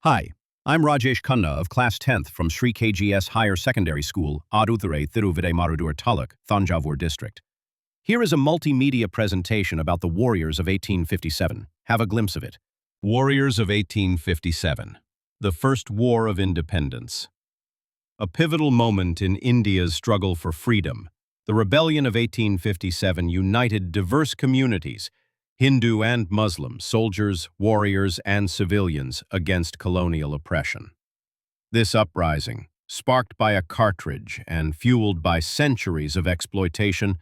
Hi, I'm Rajesh Khanna of Class 10th from Sri KGS Higher Secondary School, Aduthurai, Thiruvidaimarudur Taluk, Thanjavur District. Here is a multimedia presentation about the warriors of 1857. Have a glimpse of it. Warriors of 1857. The First War of Independence. A pivotal moment in India's struggle for freedom. The rebellion of 1857 united diverse communities, Hindu and Muslim, soldiers, warriors, and civilians against colonial oppression. This uprising, sparked by a cartridge and fueled by centuries of exploitation,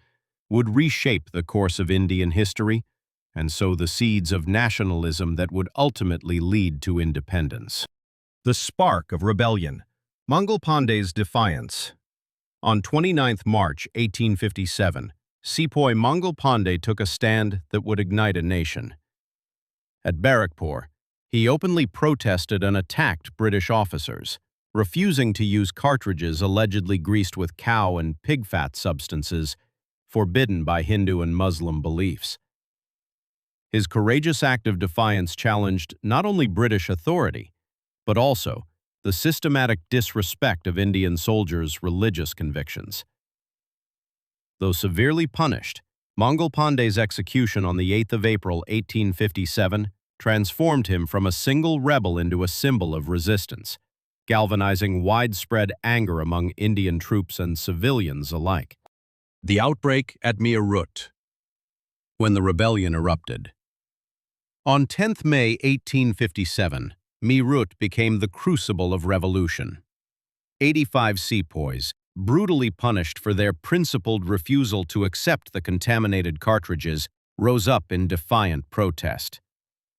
would reshape the course of Indian history and sow the seeds of nationalism that would ultimately lead to independence. The spark of rebellion, Mangal Pandey's defiance. On 29 March 1857, Sepoy Mangal Pandey took a stand that would ignite a nation. At Barrackpore, he openly protested and attacked British officers, refusing to use cartridges allegedly greased with cow and pig fat substances forbidden by Hindu and Muslim beliefs. His courageous act of defiance challenged not only British authority, but also the systematic disrespect of Indian soldiers' religious convictions. Though severely punished, Mangal Pandey's execution on the 8th of April 1857 transformed him from a single rebel into a symbol of resistance, galvanizing widespread anger among Indian troops and civilians alike. The outbreak at Meerut. When the rebellion erupted. On 10th May 1857, Meerut became the crucible of revolution. 85 sepoys, brutally punished for their principled refusal to accept the contaminated cartridges, rose up in defiant protest.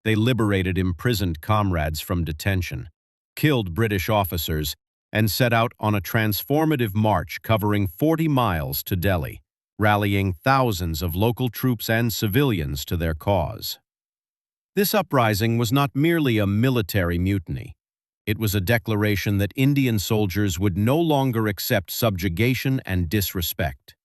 They liberated imprisoned comrades from detention, killed British officers, and set out on a transformative march covering 40 miles to Delhi, rallying thousands of local troops and civilians to their cause. This uprising was not merely a military mutiny. It was a declaration that Indian soldiers would no longer accept subjugation and disrespect.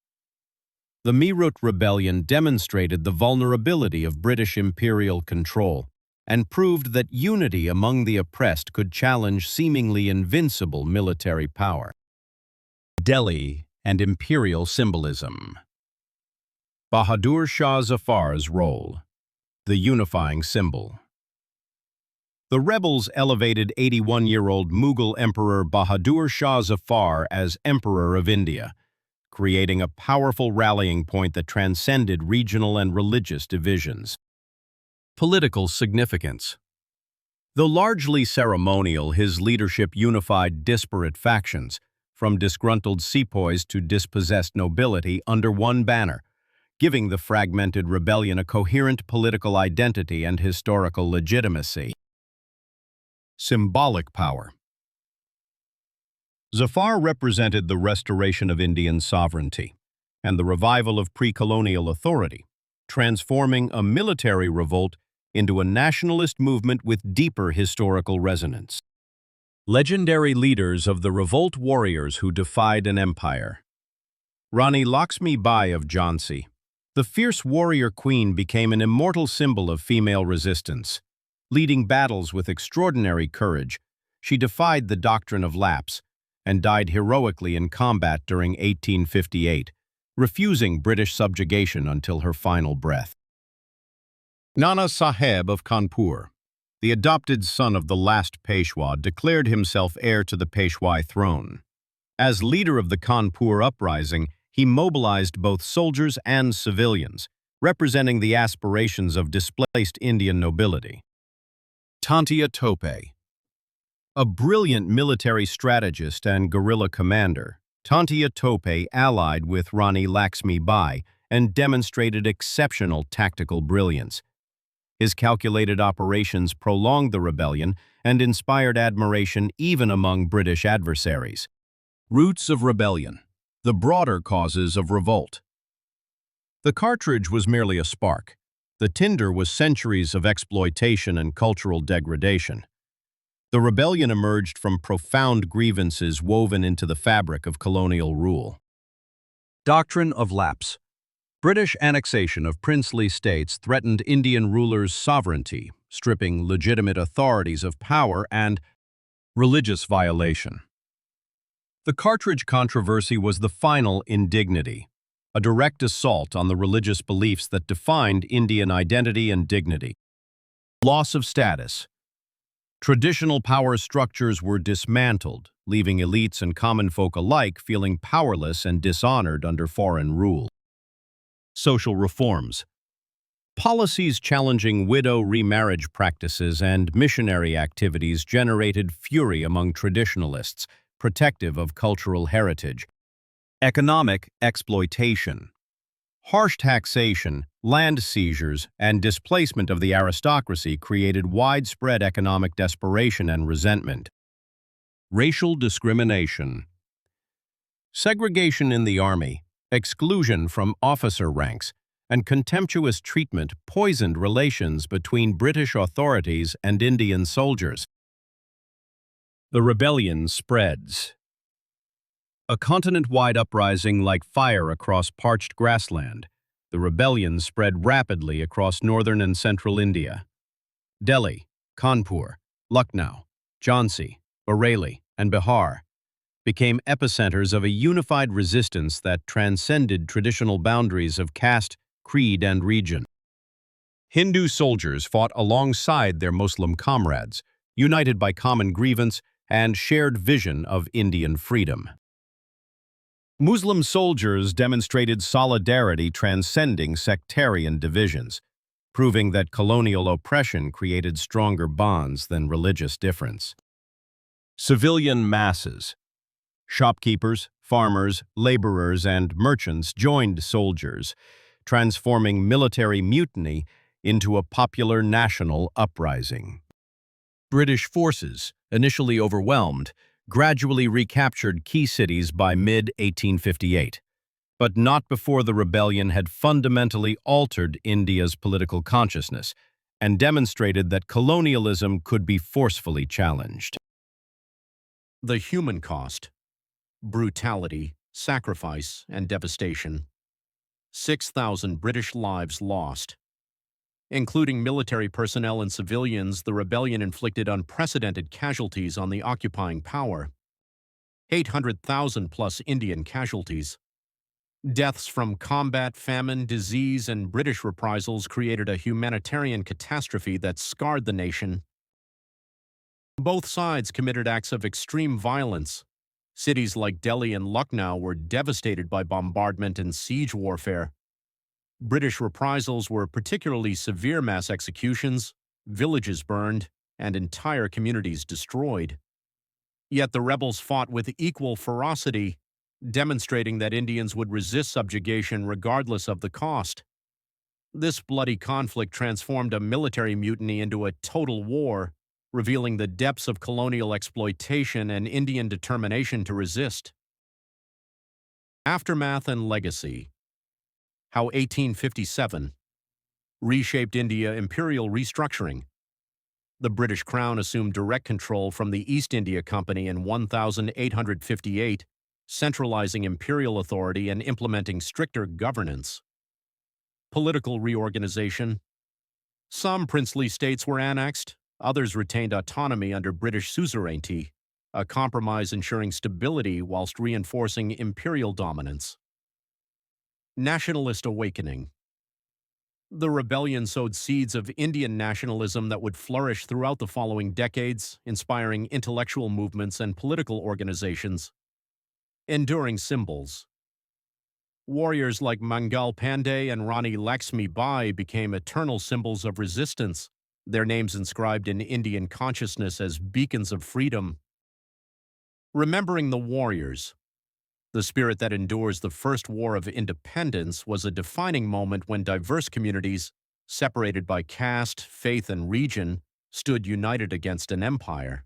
The Meerut Rebellion demonstrated the vulnerability of British imperial control and proved that unity among the oppressed could challenge seemingly invincible military power. Delhi and imperial symbolism. Bahadur Shah Zafar's role. The unifying symbol. The rebels elevated 81-year-old Mughal Emperor Bahadur Shah Zafar as Emperor of India, creating a powerful rallying point that transcended regional and religious divisions. Political significance. Though largely ceremonial, his leadership unified disparate factions, from disgruntled sepoys to dispossessed nobility, under one banner, giving the fragmented rebellion a coherent political identity and historical legitimacy. Symbolic power. Zafar represented the restoration of Indian sovereignty and the revival of pre-colonial authority, transforming a military revolt into a nationalist movement with deeper historical resonance. Legendary leaders of the revolt warriors who defied an empire. Rani Lakshmi Bai of Jhansi. The fierce warrior queen became an immortal symbol of female resistance. Leading battles with extraordinary courage, she defied the doctrine of lapse and died heroically in combat during 1858, refusing British subjugation until her final breath. Nana Saheb of Kanpur, the adopted son of the last Peshwa, declared himself heir to the Peshwai throne. As leader of the Kanpur uprising, he mobilized both soldiers and civilians, representing the aspirations of displaced Indian nobility. Tantia Tope. A brilliant military strategist and guerrilla commander, Tantia Tope allied with Rani Lakshmi Bai and demonstrated exceptional tactical brilliance. His calculated operations prolonged the rebellion and inspired admiration even among British adversaries. Roots of rebellion. The broader causes of revolt. The cartridge was merely a spark. The tinder was centuries of exploitation and cultural degradation. The rebellion emerged from profound grievances woven into the fabric of colonial rule. Doctrine of lapse. British annexation of princely states threatened Indian rulers' sovereignty, stripping legitimate authorities of power, and religious violation. The Cartridge controversy was the final indignity, a direct assault on the religious beliefs that defined Indian identity and dignity. Loss of status. Traditional power structures were dismantled, leaving elites and common folk alike feeling powerless and dishonored under foreign rule. Social reforms. Policies challenging widow remarriage practices and missionary activities generated fury among traditionalists, protective of cultural heritage. Economic exploitation. Harsh taxation, land seizures, and displacement of the aristocracy created widespread economic desperation and resentment. Racial discrimination. Segregation in the army, exclusion from officer ranks, and contemptuous treatment poisoned relations between British authorities and Indian soldiers. The rebellion spreads. A continent-wide uprising like fire across parched grassland, the rebellion spread rapidly across northern and central India. Delhi, Kanpur, Lucknow, Jhansi, Bareilly, and Bihar became epicenters of a unified resistance that transcended traditional boundaries of caste, creed, and region. Hindu soldiers fought alongside their Muslim comrades, united by common grievance and shared vision of Indian freedom. Muslim soldiers demonstrated solidarity transcending sectarian divisions, proving that colonial oppression created stronger bonds than religious difference. Civilian masses. Shopkeepers, farmers, laborers, and merchants joined soldiers, transforming military mutiny into a popular national uprising. British forces, initially overwhelmed, gradually recaptured key cities by mid-1858, but not before the rebellion had fundamentally altered India's political consciousness and demonstrated that colonialism could be forcefully challenged. The human cost. Brutality, sacrifice, and devastation. 6,000 British lives lost. Including military personnel and civilians, the rebellion inflicted unprecedented casualties on the occupying power. 800,000 plus Indian casualties. Deaths from combat, famine, disease, and British reprisals created a humanitarian catastrophe that scarred the nation. Both sides committed acts of extreme violence. Cities like Delhi and Lucknow were devastated by bombardment and siege warfare. British reprisals were particularly severe: mass executions, villages burned, and entire communities destroyed. Yet the rebels fought with equal ferocity, demonstrating that Indians would resist subjugation regardless of the cost. This bloody conflict transformed a military mutiny into a total war, revealing the depths of colonial exploitation and Indian determination to resist. Aftermath and legacy. How 1857 reshaped India. Imperial restructuring. The British Crown assumed direct control from the East India Company in 1858, centralizing imperial authority and implementing stricter governance. Political reorganization. Some princely states were annexed, others retained autonomy under British suzerainty, a compromise ensuring stability whilst reinforcing imperial dominance. Nationalist awakening. The rebellion sowed seeds of Indian nationalism that would flourish throughout the following decades, inspiring intellectual movements and political organizations. Enduring symbols. Warriors like Mangal Pandey and Rani Lakshmi Bai became eternal symbols of resistance, their names inscribed in Indian consciousness as beacons of freedom. Remembering the warriors. The spirit that endures the First War of Independence was a defining moment when diverse communities, separated by caste, faith, and region, stood united against an empire.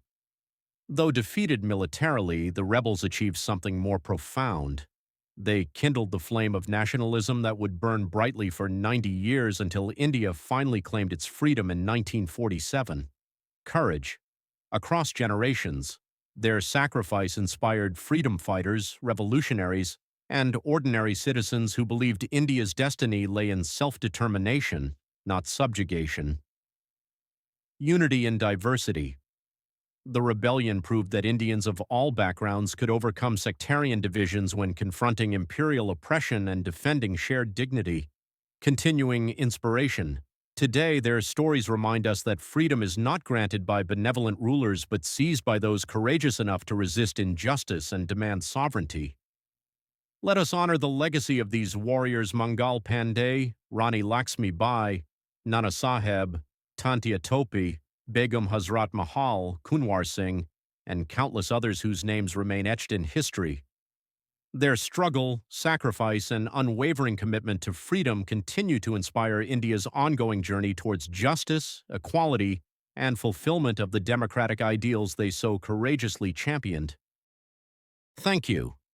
Though defeated militarily, the rebels achieved something more profound. They kindled the flame of nationalism that would burn brightly for 90 years until India finally claimed its freedom in 1947. Courage. Across generations, their sacrifice inspired freedom fighters, revolutionaries, and ordinary citizens who believed India's destiny lay in self-determination, not subjugation. Unity in diversity. The rebellion proved that Indians of all backgrounds could overcome sectarian divisions when confronting imperial oppression and defending shared dignity. Continuing inspiration. Today, their stories remind us that freedom is not granted by benevolent rulers but seized by those courageous enough to resist injustice and demand sovereignty. Let us honor the legacy of these warriors: Mangal Pandey, Rani Lakshmi Bai, Nana Saheb, Tantia Topi, Begum Hazrat Mahal, Kunwar Singh, and countless others whose names remain etched in history. Their struggle, sacrifice, and unwavering commitment to freedom continue to inspire India's ongoing journey towards justice, equality, and fulfillment of the democratic ideals they so courageously championed. Thank you.